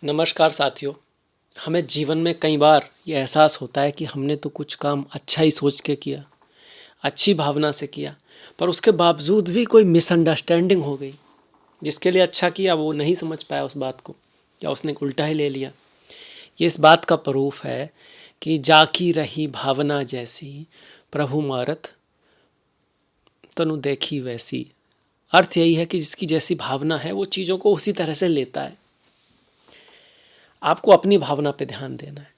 नमस्कार साथियों। हमें जीवन में कई बार ये एहसास होता है कि हमने तो कुछ काम अच्छा ही सोच के किया, अच्छी भावना से किया, पर उसके बावजूद भी कोई मिसअंडरस्टैंडिंग हो गई। जिसके लिए अच्छा किया वो नहीं समझ पाया उस बात को, या उसने उल्टा ही ले लिया। ये इस बात का प्रूफ है कि जाकी रही भावना जैसी, प्रभु मारत तनु देखी वैसी। अर्थ यही है कि जिसकी जैसी भावना है वो चीज़ों को उसी तरह से लेता है। आपको अपनी भावना पे ध्यान देना है,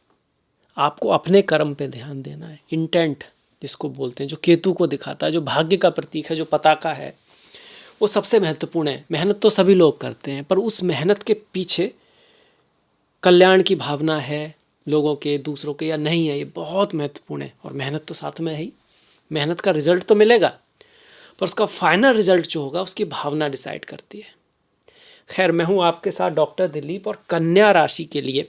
आपको अपने कर्म पे ध्यान देना है। इंटेंट जिसको बोलते हैं, जो केतु को दिखाता है, जो भाग्य का प्रतीक है, जो पताका है, वो सबसे महत्वपूर्ण है। मेहनत तो सभी लोग करते हैं, पर उस मेहनत के पीछे कल्याण की भावना है लोगों के, दूसरों के, या नहीं है, ये बहुत महत्वपूर्ण है। और मेहनत तो साथ में है ही। मेहनत का रिजल्ट तो मिलेगा, पर उसका फाइनल रिजल्ट जो होगा उसकी भावना डिसाइड करती है। खैर, मैं हूँ आपके साथ डॉक्टर दिलीप, और कन्या राशि के लिए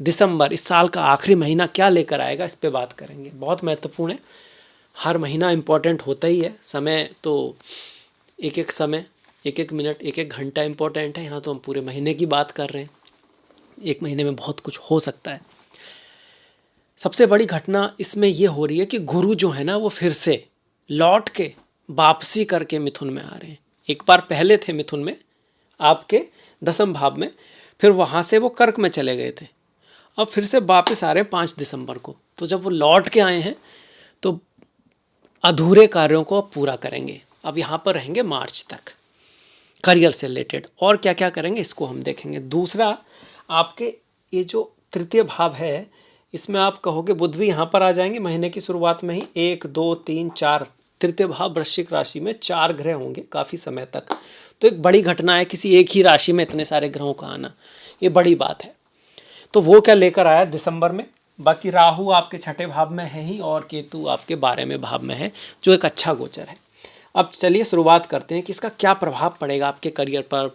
दिसंबर, इस साल का आखिरी महीना क्या लेकर आएगा, इस पे बात करेंगे। बहुत महत्वपूर्ण है। हर महीना इम्पोर्टेंट होता ही है। समय तो एक एक समय, एक एक मिनट, एक एक घंटा इम्पोर्टेंट है। यहाँ तो हम पूरे महीने की बात कर रहे हैं। एक महीने में बहुत कुछ हो सकता है। सबसे बड़ी घटना इसमें यह हो रही है कि गुरु जो है ना, वो फिर से लौट के वापसी करके मिथुन में आ रहे हैं। एक बार पहले थे मिथुन में, आपके 10वें भाव में, फिर वहाँ से वो कर्क में चले गए थे। अब फिर से वापस आ रहे हैं 5 दिसंबर को। तो जब वो लौट के आए हैं तो अधूरे कार्यों को पूरा करेंगे। अब यहाँ पर रहेंगे मार्च तक, करियर से रिलेटेड। और क्या क्या करेंगे इसको हम देखेंगे। दूसरा, आपके ये जो तृतीय भाव है, इसमें आप कहोगे बुध भी यहाँ पर आ जाएंगे महीने की शुरुआत में ही। 1 2 3 4 तृतीय भाव वृश्चिक राशि में 4 ग्रह होंगे काफ़ी समय तक। तो एक बड़ी घटना है किसी एक ही राशि में इतने सारे ग्रहों का आना, ये बड़ी बात है। तो वो क्या लेकर आया दिसंबर में। बाकी राहु आपके 6ठे भाव में है ही, और केतु आपके 12वें भाव में है, जो एक अच्छा गोचर है। अब चलिए शुरुआत करते हैं कि इसका क्या प्रभाव पड़ेगा आपके करियर पर,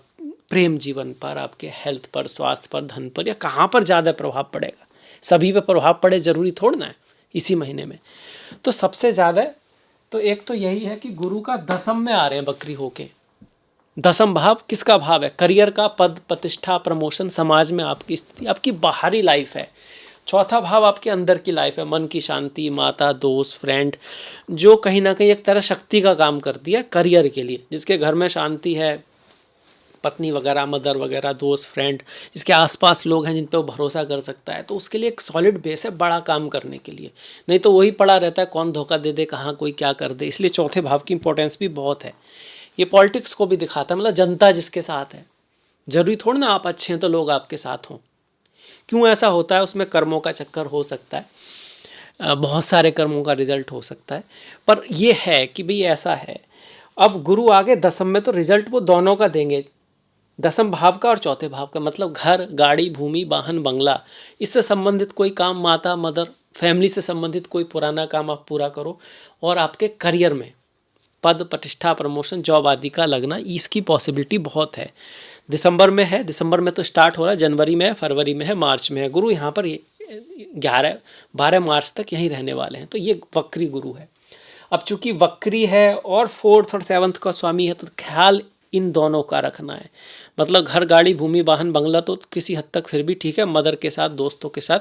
प्रेम जीवन पर, आपके हेल्थ पर, स्वास्थ्य पर, धन पर, या कहाँ पर ज़्यादा प्रभाव पड़ेगा। सभी पे प्रभाव पड़े जरूरी थोड़ा ना है इसी महीने में। तो सबसे ज़्यादा तो एक तो यही है कि गुरु का 10वें में आ रहे हैं बकरी होके। 10वां भाव किसका भाव है? करियर का, पद प्रतिष्ठा, प्रमोशन, समाज में आपकी स्थिति, आपकी बाहरी लाइफ है। चौथा भाव आपके अंदर की लाइफ है, मन की शांति, माता, दोस्त, फ्रेंड, जो कहीं ना कहीं एक तरह शक्ति का काम करती है करियर के लिए। जिसके घर में शांति है, पत्नी वगैरह, मदर वगैरह, दोस्त, फ्रेंड, जिसके आसपास लोग हैं जिन पे वो भरोसा कर सकता है, तो उसके लिए एक सॉलिड बेस है बड़ा काम करने के लिए। नहीं तो वही पड़ा रहता है, कौन धोखा दे दे, कहाँ कोई क्या कर दे। इसलिए चौथे भाव की इंपॉर्टेंस भी बहुत है। ये पॉलिटिक्स को भी दिखाता है, मतलब जनता जिसके साथ है। जरूरी थोड़ा ना आप अच्छे हैं तो लोग आपके साथ हों। क्यों ऐसा होता है? उसमें कर्मों का चक्कर हो सकता है, बहुत सारे कर्मों का रिजल्ट हो सकता है। पर ये है कि भाई ऐसा है। अब गुरु आगे 10वें में, तो रिजल्ट वो दोनों का देंगे, 10वें भाव का और चौथे भाव का। मतलब घर, गाड़ी, भूमि, वाहन, बंगला, इससे संबंधित कोई काम, माता, मदर, फैमिली से संबंधित कोई पुराना काम आप पूरा करो। और आपके करियर में पद प्रतिष्ठा, प्रमोशन, जॉब आदि का लगना, इसकी पॉसिबिलिटी बहुत है। दिसंबर में है, दिसंबर में तो स्टार्ट हो रहा है, जनवरी में है, फरवरी में है, मार्च में है। गुरु यहाँ पर 12 मार्च तक यहीं रहने वाले हैं। तो ये वक्री गुरु है। अब चूंकि वक्री है और 4th और 7th का स्वामी है, तो ख्याल इन दोनों का रखना है। मतलब घर, गाड़ी, भूमि, वाहन, बंगला तो किसी हद तक फिर भी ठीक है। मदर के साथ, दोस्तों के साथ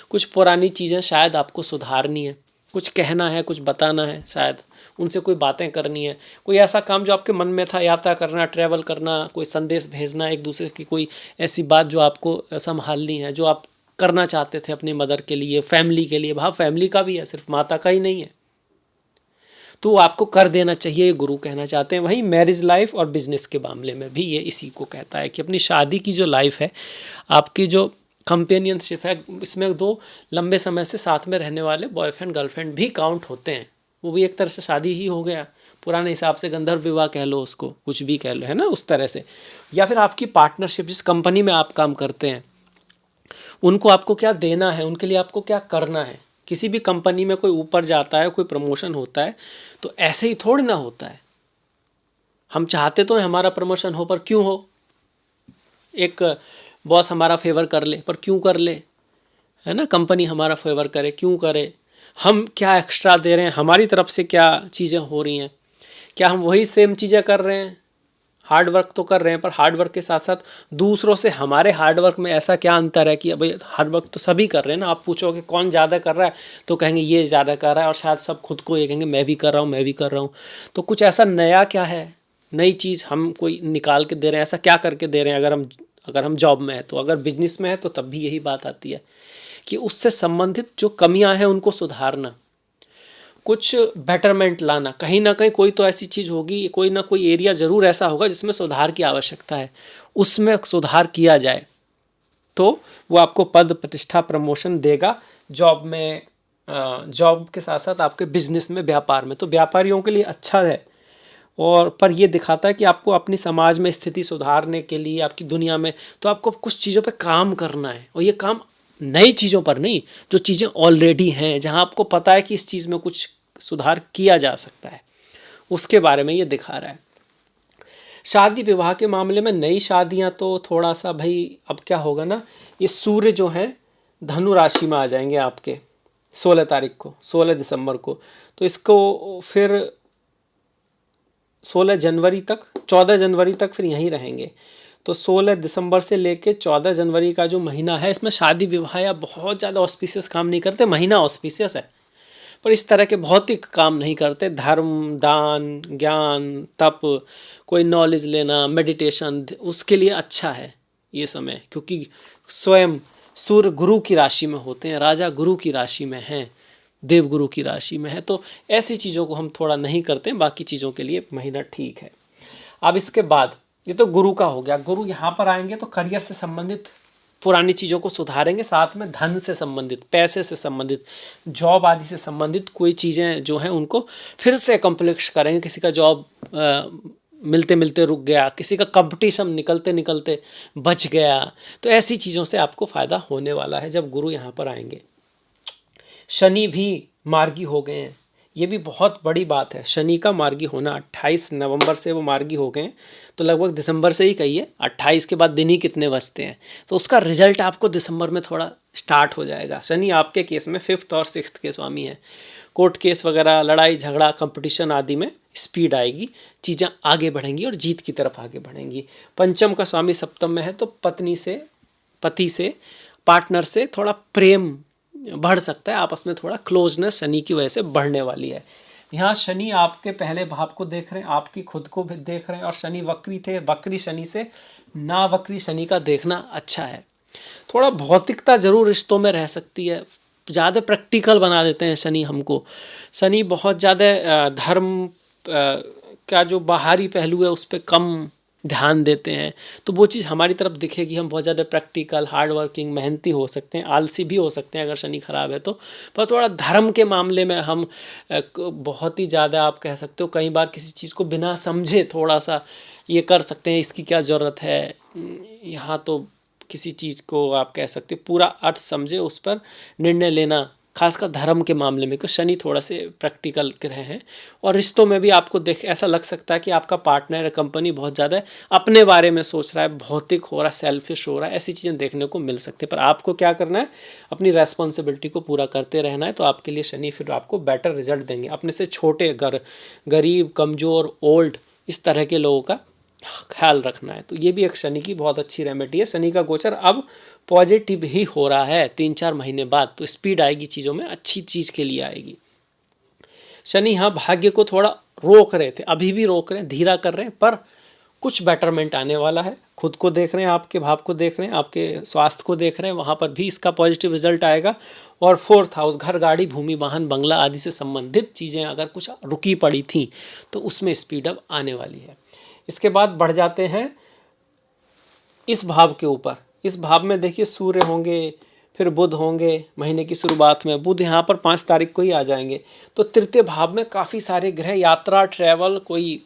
कुछ पुरानी चीज़ें शायद आपको सुधारनी है, कुछ कहना है, कुछ बताना है, शायद उनसे कोई बातें करनी है। कोई ऐसा काम जो आपके मन में था, यात्रा करना, ट्रैवल करना, कोई संदेश भेजना एक दूसरे की, कोई ऐसी बात जो आपको संभालनी है, जो आप करना चाहते थे अपनी मदर के लिए, फैमिली के लिए। भाव फैमिली का भी है, सिर्फ माता का ही नहीं है, तो आपको कर देना चाहिए, ये गुरु कहना चाहते हैं। वहीं मैरिज लाइफ और बिजनेस के मामले में भी ये इसी को कहता है कि अपनी शादी की जो लाइफ है, आपकी जो कंपेनियनशिप है, इसमें 2 लंबे समय से साथ में रहने वाले बॉयफ्रेंड गर्लफ्रेंड भी काउंट होते हैं। वो भी एक तरह से शादी ही हो गया, पुराने हिसाब से गंधर्व विवाह कह लो, उसको कुछ भी कह लो, है ना, उस तरह से। या फिर आपकी पार्टनरशिप, जिस कंपनी में आप काम करते हैं, उनको आपको क्या देना है, उनके लिए आपको क्या करना है। किसी भी कंपनी में कोई ऊपर जाता है, कोई प्रमोशन होता है, तो ऐसे ही थोड़ी ना होता है। हम चाहते तो हमारा प्रमोशन हो, पर क्यों हो? एक बॉस हमारा फेवर कर ले, पर क्यों कर ले, है ना, कंपनी हमारा फेवर करे, क्यों करे? हम क्या एक्स्ट्रा दे रहे हैं, हमारी तरफ से क्या चीज़ें हो रही हैं, क्या हम वही सेम चीज़ें कर रहे हैं? हार्ड वर्क तो कर रहे हैं, पर हार्ड वर्क के साथ साथ दूसरों से हमारे हार्ड वर्क में ऐसा क्या अंतर है कि भाई हार्ड वर्क तो सभी कर रहे हैं ना। आप पूछोगे कौन ज़्यादा कर रहा है तो कहेंगे ये ज़्यादा कर रहा है, और शायद सब खुद को ये कहेंगे मैं भी कर रहा हूँ, मैं भी कर रहा हूँ। तो कुछ ऐसा नया क्या है, नई चीज़ हम कोई निकाल के दे रहे हैं, ऐसा क्या करके दे रहे हैं। अगर हम जॉब में है तो, अगर बिजनेस में है तो तब भी यही बात आती है कि उससे संबंधित जो कमियां हैं उनको सुधारना, कुछ बेटरमेंट लाना। कहीं ना कहीं कोई तो ऐसी चीज़ होगी, कोई ना कोई एरिया ज़रूर ऐसा होगा जिसमें सुधार की आवश्यकता है, उसमें सुधार किया जाए तो वो आपको पद प्रतिष्ठा प्रमोशन देगा जॉब में, जॉब के साथ साथ आपके बिजनेस में, व्यापार में। तो व्यापारियों के लिए अच्छा है। और पर ये दिखाता है कि आपको अपनी समाज में स्थिति सुधारने के लिए, आपकी दुनिया में, तो आपको कुछ चीज़ों पे काम करना है। और ये काम नई चीज़ों पर नहीं, जो चीज़ें ऑलरेडी हैं, जहाँ आपको पता है कि इस चीज़ में कुछ सुधार किया जा सकता है, उसके बारे में ये दिखा रहा है। शादी विवाह के मामले में नई शादियां तो थोड़ा सा भाई, अब क्या होगा ना, ये सूर्य जो है धनु राशि में आ जाएंगे आपके 16 तारीख को, 16 दिसंबर को। तो इसको फिर 16 जनवरी तक, 14 जनवरी तक फिर यहीं रहेंगे। तो 16 दिसंबर से लेके 14 जनवरी का जो महीना है, इसमें शादी विवाह या बहुत ज़्यादा ऑस्पिशियस काम नहीं करते। महीना ऑस्पिशियस है पर इस तरह के भौतिक काम नहीं करते। धर्म, दान, ज्ञान, तप, कोई नॉलेज लेना, मेडिटेशन, उसके लिए अच्छा है ये समय, क्योंकि स्वयं सूर्य गुरु की राशि में होते हैं, राजा गुरु की राशि में हैं, देवगुरु की राशि में है। तो ऐसी चीज़ों को हम थोड़ा नहीं करते हैं, बाकी चीज़ों के लिए महीना ठीक है। अब इसके बाद ये तो गुरु का हो गया। गुरु यहाँ पर आएंगे तो करियर से संबंधित पुरानी चीज़ों को सुधारेंगे, साथ में धन से संबंधित, पैसे से संबंधित, जॉब आदि से संबंधित कोई चीज़ें जो हैं उनको फिर से अकम्प्लिश करेंगे। किसी का जॉब मिलते मिलते रुक गया, किसी का कंपटीशन निकलते निकलते बच गया, तो ऐसी चीज़ों से आपको फ़ायदा होने वाला है जब गुरु यहाँ पर आएंगे। शनि भी मार्गी हो गए हैं, ये भी बहुत बड़ी बात है। शनि का मार्गी होना 28 नवंबर से वो मार्गी हो गए हैं, तो लगभग दिसंबर से ही कहिए, 28 के बाद दिन ही कितने बचते हैं, तो उसका रिजल्ट आपको दिसंबर में थोड़ा स्टार्ट हो जाएगा। शनि आपके केस में 5th और 6th के स्वामी हैं। कोर्ट केस वगैरह, लड़ाई झगड़ा, कंपटीशन आदि में स्पीड आएगी, चीज़ें आगे बढ़ेंगी और जीत की तरफ आगे बढ़ेंगी। पंचम का स्वामी सप्तम में है, तो पत्नी से, पति से, पार्टनर से थोड़ा प्रेम बढ़ सकता है, आपस में थोड़ा क्लोजनेस शनि की वजह से बढ़ने वाली है। यहाँ शनि आपके पहले भाव को देख रहे हैं, आपकी खुद को भी देख रहे हैं, और शनि वक्री थे, वक्री शनि से ना वक्री शनि का देखना अच्छा है। थोड़ा भौतिकता जरूर रिश्तों में रह सकती है, ज़्यादा प्रैक्टिकल बना देते हैं शनि हमको। शनि बहुत ज़्यादा धर्म का जो बाहरी पहलू है उस पर कम ध्यान देते हैं, तो वो चीज़ हमारी तरफ दिखेगी। हम बहुत ज़्यादा प्रैक्टिकल, हार्ड वर्किंग, मेहनती हो सकते हैं, आलसी भी हो सकते हैं अगर शनि खराब है तो। पर थोड़ा धर्म के मामले में हम बहुत ही ज़्यादा, आप कह सकते हो, कई बार किसी चीज़ को बिना समझे थोड़ा सा ये कर सकते हैं, इसकी क्या ज़रूरत है। यहाँ तो किसी चीज़ को आप कह सकते हो पूरा अर्थ समझे उस पर निर्णय लेना, खासकर धर्म के मामले में, क्योंकि शनि थोड़ा से प्रैक्टिकल ग्रह हैं। और रिश्तों में भी आपको देख ऐसा लग सकता है कि आपका पार्टनर या कंपनी बहुत ज़्यादा अपने बारे में सोच रहा है, भौतिक हो रहा है, सेल्फिश हो रहा है, ऐसी चीज़ें देखने को मिल सकती है। पर आपको क्या करना है, अपनी रेस्पॉन्सिबिलिटी को पूरा करते रहना है, तो आपके लिए शनि फिर आपको बेटर रिजल्ट देंगे। अपने से छोटे, गरीब, कमज़ोर, ओल्ड, इस तरह के लोगों का ख्याल रखना है। तो ये भी एक शनि की बहुत अच्छी रेमेडी है। शनि का गोचर अब पॉजिटिव ही हो रहा है 3-4 महीने बाद, तो स्पीड आएगी चीज़ों में, अच्छी चीज़ के लिए आएगी। शनि यहाँ भाग्य को थोड़ा रोक रहे थे, अभी भी रोक रहे हैं, धीरा कर रहे हैं, पर कुछ बेटरमेंट आने वाला है। खुद को देख रहे हैं, आपके भाव को देख रहे हैं, आपके स्वास्थ्य को देख रहे हैं, वहाँ पर भी इसका पॉजिटिव रिजल्ट आएगा। और 4th हाउस, घर, गाड़ी, भूमि, वाहन, बंगला आदि से संबंधित चीज़ें अगर कुछ रुकी पड़ी थी तो उसमें स्पीड अब आने वाली है। इसके बाद बढ़ जाते हैं इस भाव के ऊपर। इस भाव में देखिए सूर्य होंगे, फिर बुध होंगे महीने की शुरुआत में। बुध यहाँ पर 5 तारीख को ही आ जाएंगे। तो तृतीय भाव में काफ़ी सारे ग्रह, यात्रा, ट्रैवल, कोई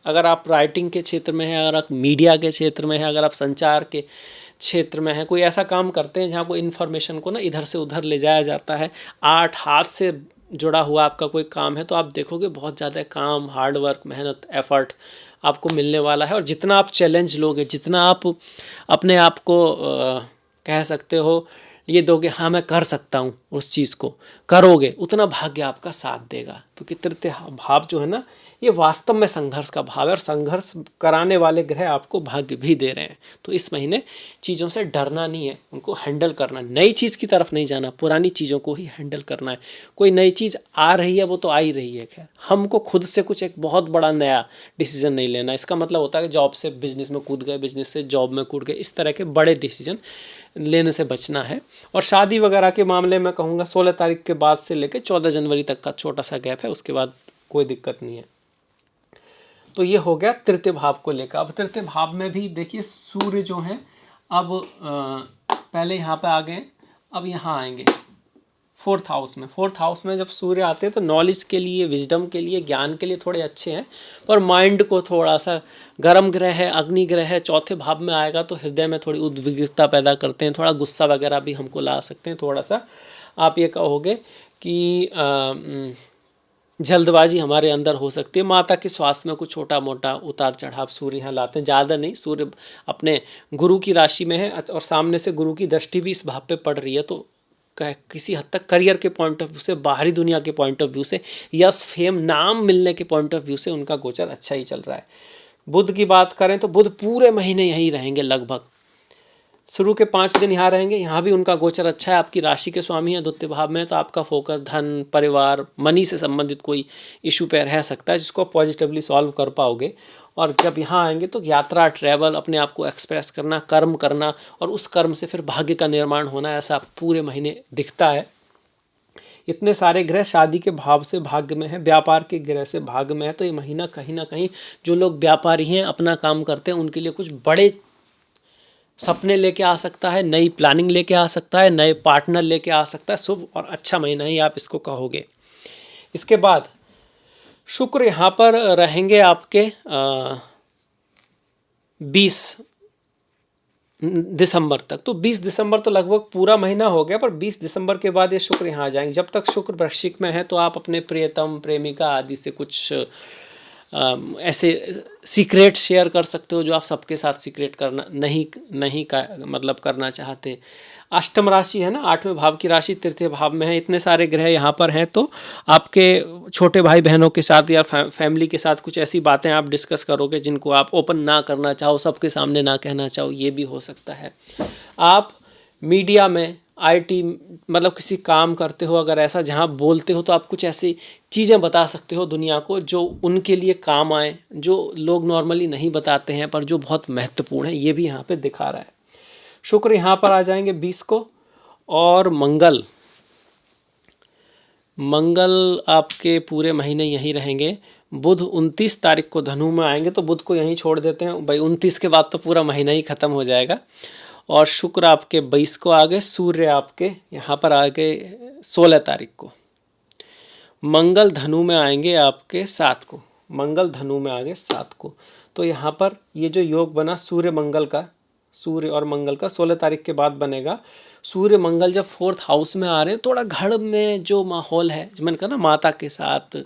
अगर आप राइटिंग के क्षेत्र में हैं, अगर आप मीडिया के क्षेत्र में हैं, अगर आप संचार के क्षेत्र में हैं, कोई ऐसा काम करते हैं जहाँ कोई इन्फॉर्मेशन को ना इधर से उधर ले जाया जाता है, 8 हाथ से जुड़ा हुआ आपका कोई काम है, तो आप देखोगे बहुत ज़्यादा काम, हार्ड वर्क, मेहनत, एफर्ट आपको मिलने वाला है। और जितना आप चैलेंज लोगे, जितना आप अपने आप को कह सकते हो ये दोगे, हाँ मैं कर सकता हूँ, उस चीज़ को करोगे, उतना भाग्य आपका साथ देगा। क्योंकि तृतीय भाव जो है ना, ये वास्तव में संघर्ष का भाव है, और संघर्ष कराने वाले ग्रह आपको भाग्य भी दे रहे हैं। तो इस महीने चीज़ों से डरना नहीं है, उनको हैंडल करना, नई चीज़ की तरफ नहीं जाना, पुरानी चीज़ों को ही हैंडल करना है। कोई नई चीज़ आ रही है वो तो आ ही रही है, खैर हमको खुद से कुछ एक बहुत बड़ा नया डिसीजन नहीं लेना। इसका मतलब होता है कि जॉब से बिजनेस में कूद गए, बिजनेस से जॉब में कूद गए, इस तरह के बड़े डिसीजन लेने से बचना है। और शादी वगैरह के मामले में कहूँगा 16 तारीख के बाद से लेकर 14 जनवरी तक का छोटा सा गैप है, उसके बाद कोई दिक्कत नहीं है। तो ये हो गया तृतीय भाव को लेकर। अब तृतीय भाव में भी देखिए सूर्य जो है अब पहले यहाँ पे आ गए, अब यहाँ आएंगे फोर्थ हाउस में। फोर्थ हाउस में जब सूर्य आते हैं तो नॉलेज के लिए, विजडम के लिए, ज्ञान के लिए थोड़े अच्छे हैं, पर माइंड को थोड़ा सा, गर्म ग्रह है, अग्नि ग्रह है, चौथे भाव में आएगा तो हृदय में थोड़ी उद्विग्नता पैदा करते हैं, थोड़ा गुस्सा वगैरह भी हमको ला सकते हैं, थोड़ा सा आप ये कहोगे कि जल्दबाजी हमारे अंदर हो सकती है। माता के स्वास्थ्य में कुछ छोटा मोटा उतार चढ़ाव सूर्य यहाँ लाते हैं, ज़्यादा नहीं। सूर्य अपने गुरु की राशि में है और सामने से गुरु की दृष्टि भी इस भाव पे पड़ रही है, तो किसी हद तक करियर के पॉइंट ऑफ व्यू से, बाहरी दुनिया के पॉइंट ऑफ व्यू से, यश फेम नाम मिलने के पॉइंट ऑफ व्यू से उनका गोचर अच्छा ही चल रहा है। बुध की बात करें तो बुध पूरे महीने यहीं रहेंगे, लगभग शुरू के 5 दिन यहाँ रहेंगे। यहाँ भी उनका गोचर अच्छा है, आपकी राशि के स्वामी है, द्वितीय भाव में, तो आपका फोकस धन, परिवार, मनी से संबंधित कोई इशू पे रह सकता है जिसको पॉजिटिवली सॉल्व कर पाओगे। और जब यहाँ आएंगे तो यात्रा, ट्रैवल, अपने आप को एक्सप्रेस करना, कर्म करना, और उस कर्म से फिर भाग्य का निर्माण होना, ऐसा पूरे महीने दिखता है। इतने सारे ग्रह शादी के भाव से भाग्य में है, व्यापार के ग्रह से भाग्य में है, तो ये महीना कहीं ना कहीं जो लोग व्यापारी हैं, अपना काम करते हैं, उनके लिए कुछ बड़े सपने लेके आ सकता है, नई प्लानिंग लेके आ सकता है, नए पार्टनर लेके आ सकता है। शुभ और अच्छा महीना ही आप इसको कहोगे। इसके बाद शुक्र यहाँ पर रहेंगे आपके 20 दिसंबर तक। तो 20 दिसंबर तो लगभग पूरा महीना हो गया, पर 20 दिसंबर के बाद ये शुक्र यहाँ आ जाएंगे। जब तक शुक्र वृश्चिक में है तो आप अपने प्रियतम, प्रेमिका आदि से कुछ ऐसे सीक्रेट शेयर कर सकते हो जो आप सबके साथ सीक्रेट करना नहीं का मतलब करना चाहते। अष्टम राशि है ना, 8वें भाव की राशि तृतीय भाव में है, इतने सारे ग्रह यहाँ पर हैं, तो आपके छोटे भाई बहनों के साथ या फैमिली के साथ कुछ ऐसी बातें आप डिस्कस करोगे जिनको आप ओपन ना करना चाहो, सबके सामने ना कहना चाहो, ये भी हो सकता है। आप मीडिया में, आईटी मतलब किसी काम करते हो अगर ऐसा, जहाँ बोलते हो, तो आप कुछ ऐसी चीज़ें बता सकते हो दुनिया को जो उनके लिए काम आए, जो लोग नॉर्मली नहीं बताते हैं पर जो बहुत महत्वपूर्ण है, ये भी यहाँ पे दिखा रहा है। शुक्र यहाँ पर आ जाएंगे 20 को, और मंगल आपके पूरे महीने यहीं रहेंगे। बुध 29 तारीख को धनु में आएंगे, तो बुध को यहीं छोड़ देते हैं भाई, 29 के बाद तो पूरा महीना ही ख़त्म हो जाएगा। और शुक्र आपके 22 को आ गए, सूर्य आपके यहाँ पर आ गए 16 तारीख को। मंगल धनु में आएंगे आपके 7 को, मंगल धनु में आ गए 7 को। तो यहाँ पर ये जो योग बना सूर्य मंगल का, सूर्य और मंगल का 16 तारीख के बाद बनेगा। सूर्य मंगल जब 4th हाउस में आ रहे हैं, थोड़ा घर में जो माहौल है, जो मैंने कहा ना, माता के साथ,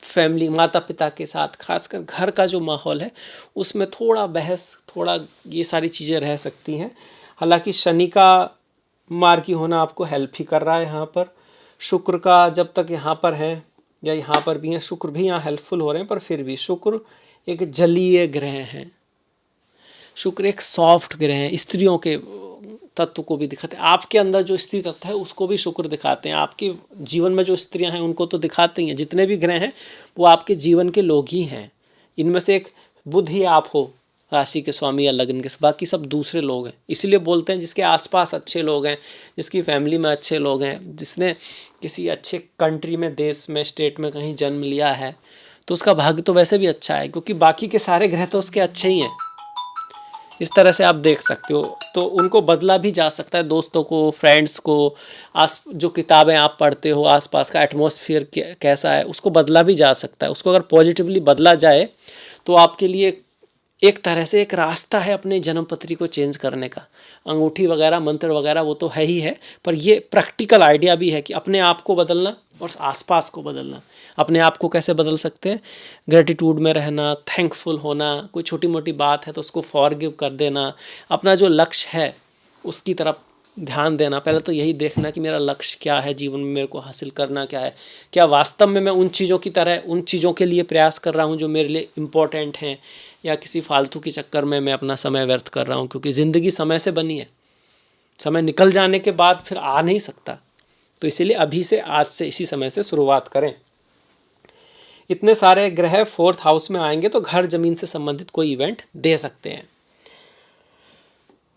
फैमिली, माता पिता के साथ, खासकर घर का जो माहौल है उसमें थोड़ा बहस, थोड़ा ये सारी चीज़ें रह सकती हैं। हालांकि शनि का मार्गी होना आपको हेल्प ही कर रहा है यहाँ पर। शुक्र का जब तक यहाँ पर है या यहाँ पर भी है, शुक्र भी यहाँ हेल्पफुल हो रहे हैं, पर फिर भी शुक्र एक जलीय ग्रह हैं, शुक्र एक सॉफ्ट ग्रह हैं, स्त्रियों के तत्व को भी दिखाते हैं। आपके अंदर जो स्त्री तत्व है उसको भी शुक्र दिखाते हैं। आपके जीवन में जो स्त्रियां हैं उनको तो दिखाते ही हैं। जितने भी ग्रह हैं वो आपके जीवन के लोग ही हैं। इनमें से एक बुध ही आप हो, राशि के स्वामी या लग्न के, बाकी सब दूसरे लोग हैं। इसलिए बोलते हैं जिसके आसपास अच्छे लोग हैं, जिसकी फैमिली में अच्छे लोग हैं, जिसने किसी अच्छे कंट्री में, देश में, स्टेट में कहीं जन्म लिया है, तो उसका भाग्य तो वैसे भी अच्छा है, क्योंकि बाकी के सारे ग्रह तो उसके अच्छे ही हैं। इस तरह से आप देख सकते हो। तो उनको बदला भी जा सकता है, दोस्तों को, फ्रेंड्स को, जो किताबें आप पढ़ते हो, आसपास का एटमॉस्फेयर कैसा है, उसको बदला भी जा सकता है। उसको अगर पॉजिटिवली बदला जाए तो आपके लिए एक तरह से एक रास्ता है अपने जन्मपत्री को चेंज करने का। अंगूठी वगैरह, मंत्र वगैरह वो तो है ही है, पर ये प्रैक्टिकल आइडिया भी है कि अपने आप को बदलना और आसपास को बदलना। अपने आप को कैसे बदल सकते हैं? ग्रेटिट्यूड में रहना, थैंकफुल होना, कोई छोटी मोटी बात है तो उसको फॉरगिव कर देना, अपना जो लक्ष्य है उसकी तरफ ध्यान देना, पहले तो यही देखना कि मेरा लक्ष्य क्या है, जीवन में मेरे को हासिल करना क्या है, क्या वास्तव में मैं उन चीज़ों की तरह उन चीज़ों के लिए प्रयास कर रहा हूँ जो मेरे लिए इम्पोर्टेंट हैं, या किसी फालतू के चक्कर में मैं अपना समय व्यर्थ कर रहा हूँ। क्योंकि ज़िंदगी समय से बनी है, समय निकल जाने के बाद फिर आ नहीं सकता। तो इसीलिए अभी से, आज से, इसी समय से शुरुआत करें। इतने सारे ग्रह 4th हाउस में आएंगे तो घर जमीन से संबंधित कोई इवेंट दे सकते हैं।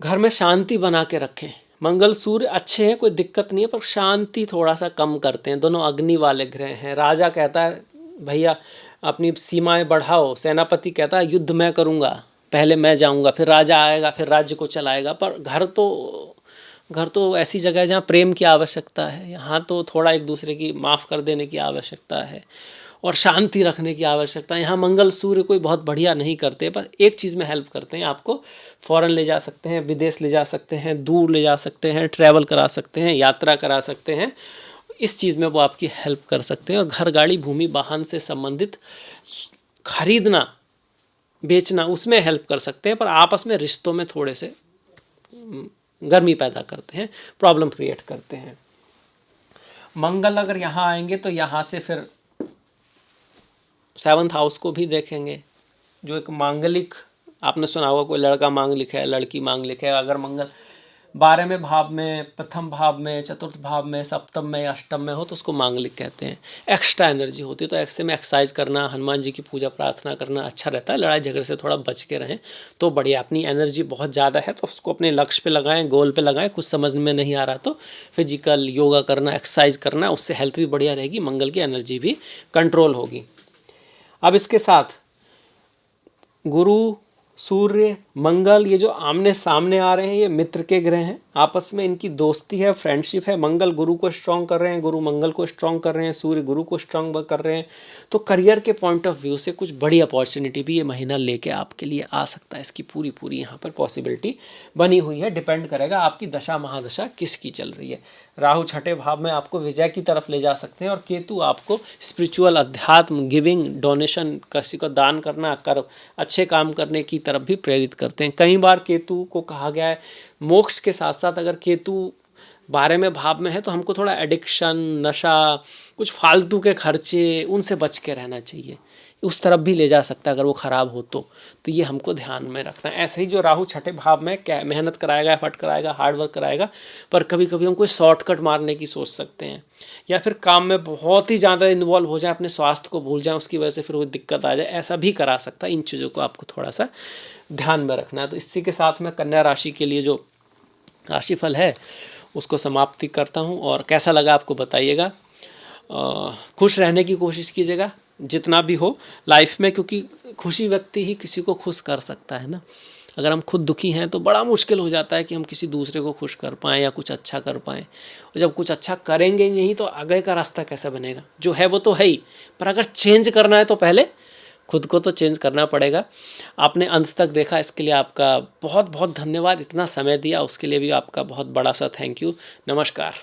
घर में शांति बना के रखें। मंगल सूर्य अच्छे हैं, कोई दिक्कत नहीं है, पर शांति थोड़ा सा कम करते हैं। दोनों अग्नि वाले ग्रह हैं। राजा कहता है भैया अपनी सीमाएं बढ़ाओ, सेनापति कहता है युद्ध मैं करूँगा, पहले मैं जाऊँगा, फिर राजा आएगा, फिर राज्य को चलाएगा। पर घर तो ऐसी जगह है जहाँ प्रेम की आवश्यकता है, यहाँ तो थोड़ा एक दूसरे की माफ़ कर देने की आवश्यकता है और शांति रखने की आवश्यकता है। यहाँ मंगल सूर्य कोई बहुत बढ़िया नहीं करते, पर एक चीज़ में हेल्प करते हैं, आपको फॉरेन ले जा सकते हैं, विदेश ले जा सकते हैं, दूर ले जा सकते हैं, ट्रैवल करा सकते हैं, यात्रा करा सकते हैं। इस चीज़ में वो आपकी हेल्प कर सकते हैं। और घर, गाड़ी, भूमि, वाहन से संबंधित खरीदना, बेचना, उसमें हेल्प कर सकते हैं। पर आपस में रिश्तों में थोड़े से गर्मी पैदा करते हैं, प्रॉब्लम क्रिएट करते हैं। मंगल अगर यहाँ आएंगे तो यहाँ से फिर 7th हाउस को भी देखेंगे, जो एक मांगलिक, आपने सुना होगा कोई लड़का मांगलिक है, लड़की मांगलिक है। अगर मंगल 12वें भाव में, प्रथम भाव में, चतुर्थ भाव में, सप्तम में या अष्टम में हो तो उसको मांगलिक कहते हैं। एक्स्ट्रा एनर्जी होती है, तो ऐसे में एक्सरसाइज करना, हनुमान जी की पूजा प्रार्थना करना अच्छा रहता है। लड़ाई झगड़े से थोड़ा बच के रहें तो बढ़िया। अपनी एनर्जी बहुत ज़्यादा है तो उसको अपने लक्ष्य पे लगाएं, गोल पे लगाएं। कुछ समझ में नहीं आ रहा तो फिजिकल योगा करना, एक्सरसाइज करना, उससे हेल्थ भी बढ़िया रहेगी, मंगल की एनर्जी भी कंट्रोल होगी। अब इसके साथ गुरु, सूर्य, मंगल, ये जो आमने सामने आ रहे हैं, ये मित्र के ग्रह हैं। आपस में इनकी दोस्ती है, फ्रेंडशिप है। मंगल गुरु को स्ट्रॉन्ग कर रहे हैं, गुरु मंगल को स्ट्रॉन्ग कर रहे हैं, सूर्य गुरु को स्ट्रॉन्ग कर रहे हैं। तो करियर के पॉइंट ऑफ व्यू से कुछ बड़ी अपॉर्चुनिटी भी ये महीना लेके आपके लिए आ सकता है। इसकी पूरी यहाँ पर पॉसिबिलिटी बनी हुई है। डिपेंड करेगा आपकी दशा महादशा किसकी चल रही है। राहु 6ठे भाव में आपको विजय की तरफ ले जा सकते हैं और केतु आपको स्पिरिचुअल, अध्यात्म, गिविंग, डोनेशन, किसी को दान करना, कर अच्छे काम करने की तरफ भी प्रेरित करते हैं। कई बार केतु को कहा गया है मोक्ष के साथ साथ अगर केतु 12वें भाव में है तो हमको थोड़ा एडिक्शन, नशा, कुछ फालतू के खर्चे, उनसे बच के रहना चाहिए। उस तरफ भी ले जा सकता है अगर वो ख़राब हो तो ये हमको ध्यान में रखना है। ऐसे ही जो राहु 6ठे भाव में क्या मेहनत कराएगा, एफर्ट कराएगा, हार्डवर्क कराएगा, पर कभी कभी हम कोई शॉर्टकट मारने की सोच सकते हैं, या फिर काम में बहुत ही ज़्यादा इन्वॉल्व हो जाए, अपने स्वास्थ्य को भूल जाए, उसकी वजह से फिर वो दिक्कत आ जाए, ऐसा भी करा सकता है। इन चीज़ों को आपको थोड़ा सा ध्यान में रखना है। तो इसी के साथ में कन्या राशि के लिए जो राशिफल है उसको समाप्ति करता हूँ। और कैसा लगा आपको बताइएगा। खुश रहने की कोशिश कीजिएगा जितना भी हो लाइफ में, क्योंकि खुशी व्यक्ति ही किसी को खुश कर सकता है ना। अगर हम खुद दुखी हैं तो बड़ा मुश्किल हो जाता है कि हम किसी दूसरे को खुश कर पाएँ या कुछ अच्छा कर पाएँ। और जब कुछ अच्छा करेंगे नहीं तो आगे का रास्ता कैसे बनेगा। जो है वो तो है ही, पर अगर चेंज करना है तो पहले खुद को तो चेंज करना पड़ेगा। आपने अंत तक देखा, इसके लिए आपका बहुत बहुत धन्यवाद। इतना समय दिया उसके लिए भी आपका बहुत बड़ा सा थैंक यू। नमस्कार।